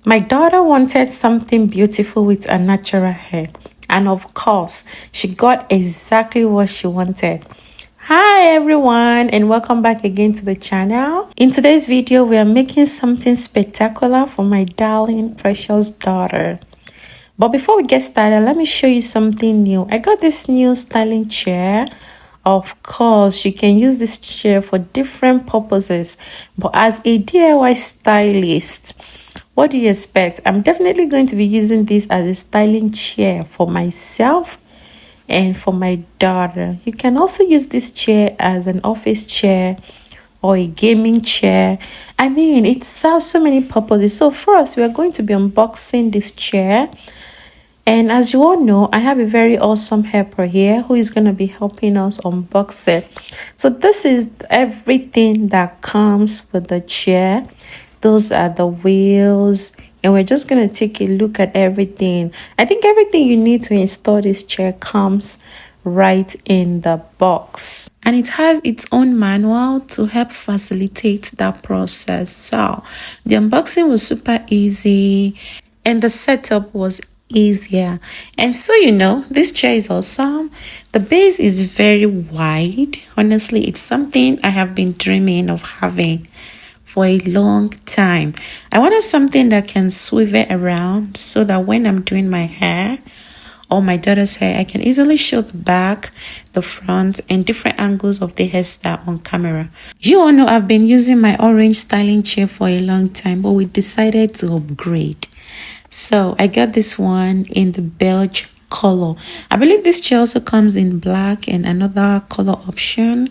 My daughter wanted something beautiful with a natural hair, and of course, she got exactly what she wanted. Hi everyone, and welcome back again to the channel. In today's video, we are making something spectacular for my darling precious daughter. But before we get started, let me show you something new. I got this new styling chair. Of course, you can use this chair for different purposes, but as a DIY stylist, what do you expect? I'm definitely going to be using this as a styling chair for myself and for my daughter. You can also use this chair as an office chair or a gaming chair. I mean, it serves so many purposes. So first, we are going to be unboxing this chair. And as you all know, I have a very awesome helper here who is going to be helping us unbox it. So this is everything that comes with the chair. Those are the wheels, and we're just going to take a look at everything. I think everything you need to install this chair comes right in the box, and it has its own manual to help facilitate that process. So the unboxing was super easy and the setup was easier. And so, you know, this chair is awesome. The base is very wide. Honestly, it's something I have been dreaming of having for a long time. I wanted something that can swivel around so that when I'm doing my hair or my daughter's hair, I can easily show the back, the front, and different angles of the hairstyle on camera. You all know I've been using my orange styling chair for a long time, but we decided to upgrade. So I got this one in the beige color. I believe this chair also comes in black and another color option.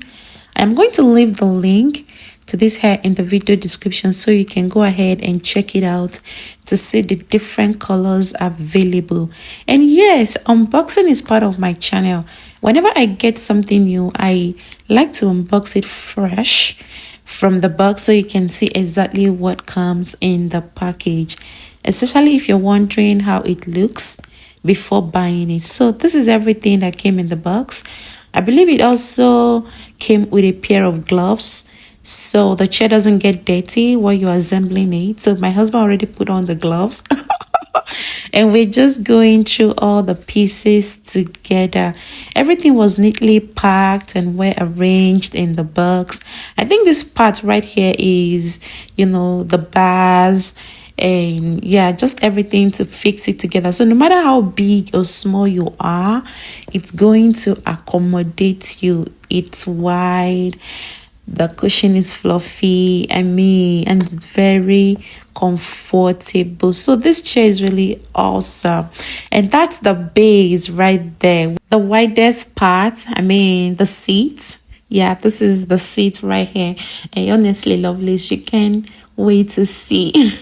I'm going to leave the link to this hair in the video description so you can go ahead and check it out to see the different colors available. And yes, unboxing is part of my channel. Whenever I get something new, I like to unbox it fresh from the box so you can see exactly what comes in the package, especially if you're wondering how it looks before buying it. So this is everything that came in the box. I believe it also came with a pair of gloves so the chair doesn't get dirty while you're assembling it. So my husband already put on the gloves and we're just going through all the pieces together. Everything was neatly packed and well arranged in the box. I think this part right here is, you know, the bars and yeah, just everything to fix it together. So no matter how big or small you are, it's going to accommodate you. It's wide, the cushion is fluffy, I mean, and it's very comfortable. So this chair is really awesome. And that's the base right there, the widest part, I mean the seat. Yeah, this is the seat right here, and honestly lovely. You can wait to see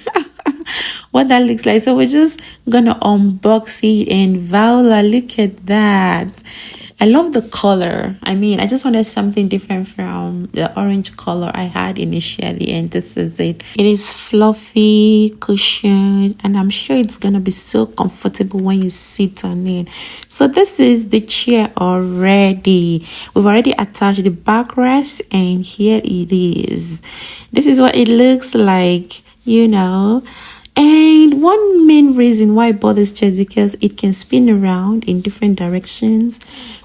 what that looks like. So we're just gonna unbox it. And Viola, look at that. I love the color. I mean, I just wanted something different from the orange color I had initially, and this is it. It is fluffy cushion, and I'm sure it's gonna be so comfortable when you sit on it. So this is the chair already. We've already attached the backrest, and here it is. This is what it looks like, you know. And one main reason why I bought this chair is because it can spin around in different directions,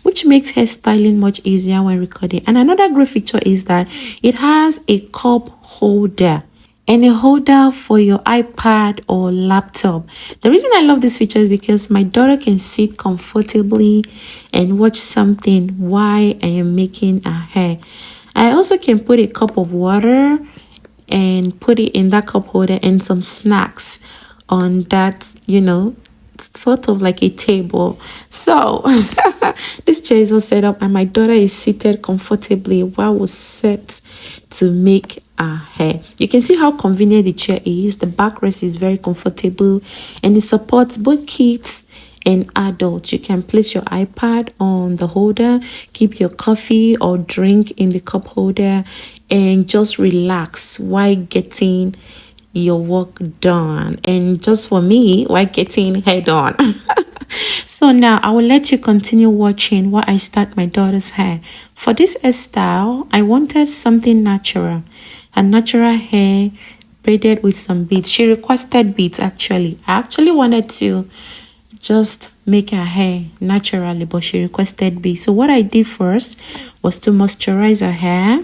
which makes hairstyling much easier when recording. And another great feature is that it has a cup holder and a holder for your iPad or laptop. The reason I love this feature is because my daughter can sit comfortably and watch something while I am making her hair. I also can put a cup of water and put it in that cup holder and some snacks on that, you know, sort of like a table. So this chair is all set up and my daughter is seated comfortably while we're set to make our hair. You can see how convenient the chair is. The backrest is very comfortable and it supports both kids and adults. You can place your iPad on the holder, keep your coffee or drink in the cup holder, and just relax while getting your work done. And just for me, while getting hair done. So now I will let you continue watching while I start my daughter's hair. For this hairstyle, I wanted something natural. A natural hair braided with some beads. She requested beads actually. I actually wanted to just make her hair naturally, but she requested beads. So what I did first was to moisturize her hair.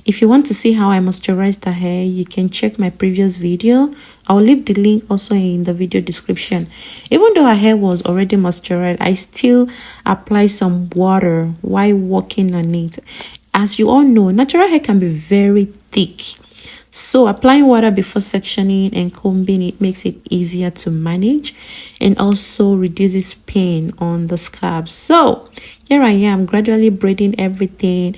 If you want to see how I moisturized her hair, you can check my previous video. I'll leave the link also in the video description. Even though her hair was already moisturized, I still apply some water while working on it. As you all know, natural hair can be very thick. So applying water before sectioning and combing it makes it easier to manage and also reduces pain on the scalp. So here I am gradually braiding everything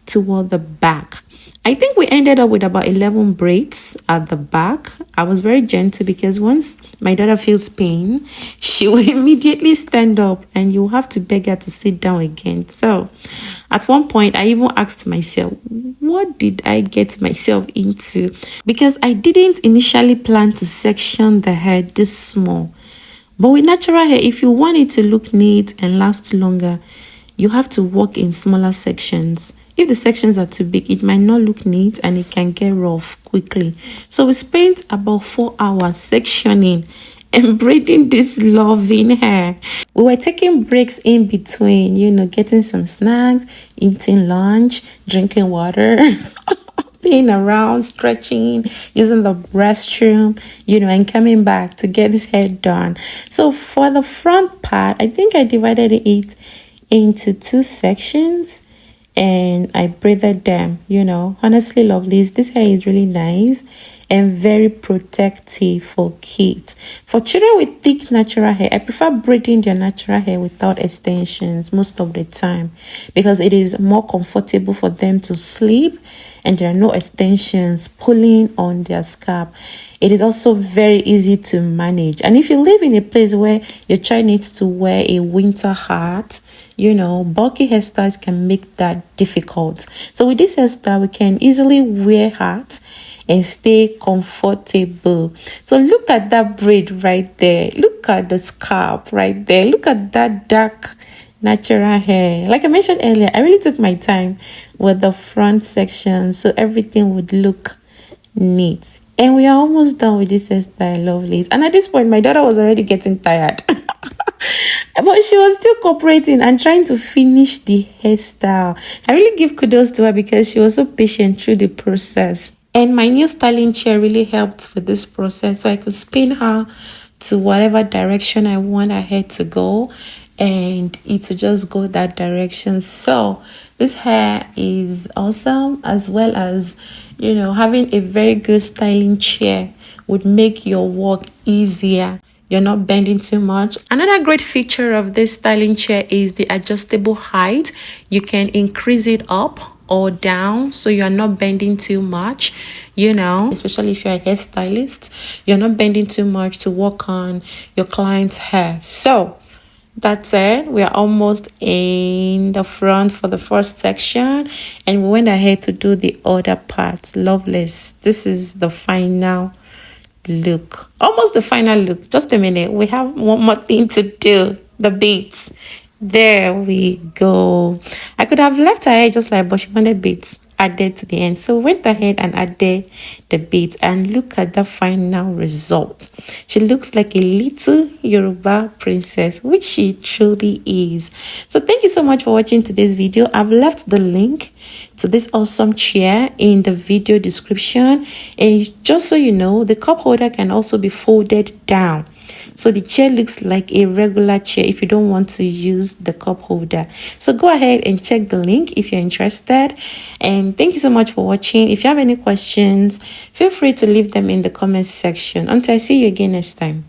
toward the back. I think we ended up with about 11 braids at the back. I was very gentle because once my daughter feels pain, she will immediately stand up and you have to beg her to sit down again. So at one point, I even asked myself, what did I get myself into? Because I didn't initially plan to section the hair this small. But with natural hair, if you want it to look neat and last longer, you have to work in smaller sections. If the sections are too big, it might not look neat and it can get rough quickly. So we spent about 4 hours sectioning and braiding this loving hair. We were taking breaks in between, you know, getting some snacks, eating lunch, drinking water, playing around, stretching, using the restroom, you know, and coming back to get this hair done. So for the front part, I think I divided it into 2 sections. And I braided them, you know. Honestly, lovelies, this hair is really nice and very protective for kids. For children with thick natural hair, I prefer braiding their natural hair without extensions most of the time because it is more comfortable for them to sleep and there are no extensions pulling on their scalp. It is also very easy to manage. And if you live in a place where your child needs to wear a winter hat, you know, bulky hairstyles can make that difficult. So with this hairstyle, we can easily wear hats and stay comfortable. So look at that braid right there. Look at the scalp right there. Look at that dark natural hair. Like I mentioned earlier, I really took my time with the front section so everything would look neat. And we are almost done with this hairstyle, lovelies. And at this point, my daughter was already getting tired. But she was still cooperating and trying to finish the hairstyle. I really give kudos to her because she was so patient through the process. And my new styling chair really helped with this process. So I could spin her to whatever direction I want her hair to go. And it will just go that direction. So this hair is awesome, as well as, you know, having a very good styling chair would make your work easier. You're not bending too much. Another great feature of this styling chair is the adjustable height. You can increase it up or down so you're not bending too much, you know, especially if you're a hairstylist, you're not bending too much to work on your client's hair. So that's it. We are almost in the front for the first section and we went ahead to do the other part. Loveless. This is the final look. Almost the final look. Just a minute. We have one more thing to do. The beads. There we go. I could have left her hair just like, but she wanted beads added to the end. So went ahead and added the beads and look at the final result. She looks like a little Yoruba princess, which she truly is. So thank you so much for watching today's video. I've left the link to this awesome chair in the video description. And just so you know, the cup holder can also be folded down. So the chair looks like a regular chair if you don't want to use the cup holder. So go ahead and check the link if you're interested. And thank you so much for watching. If you have any questions, feel free to leave them in the comments section. Until I see you again next time.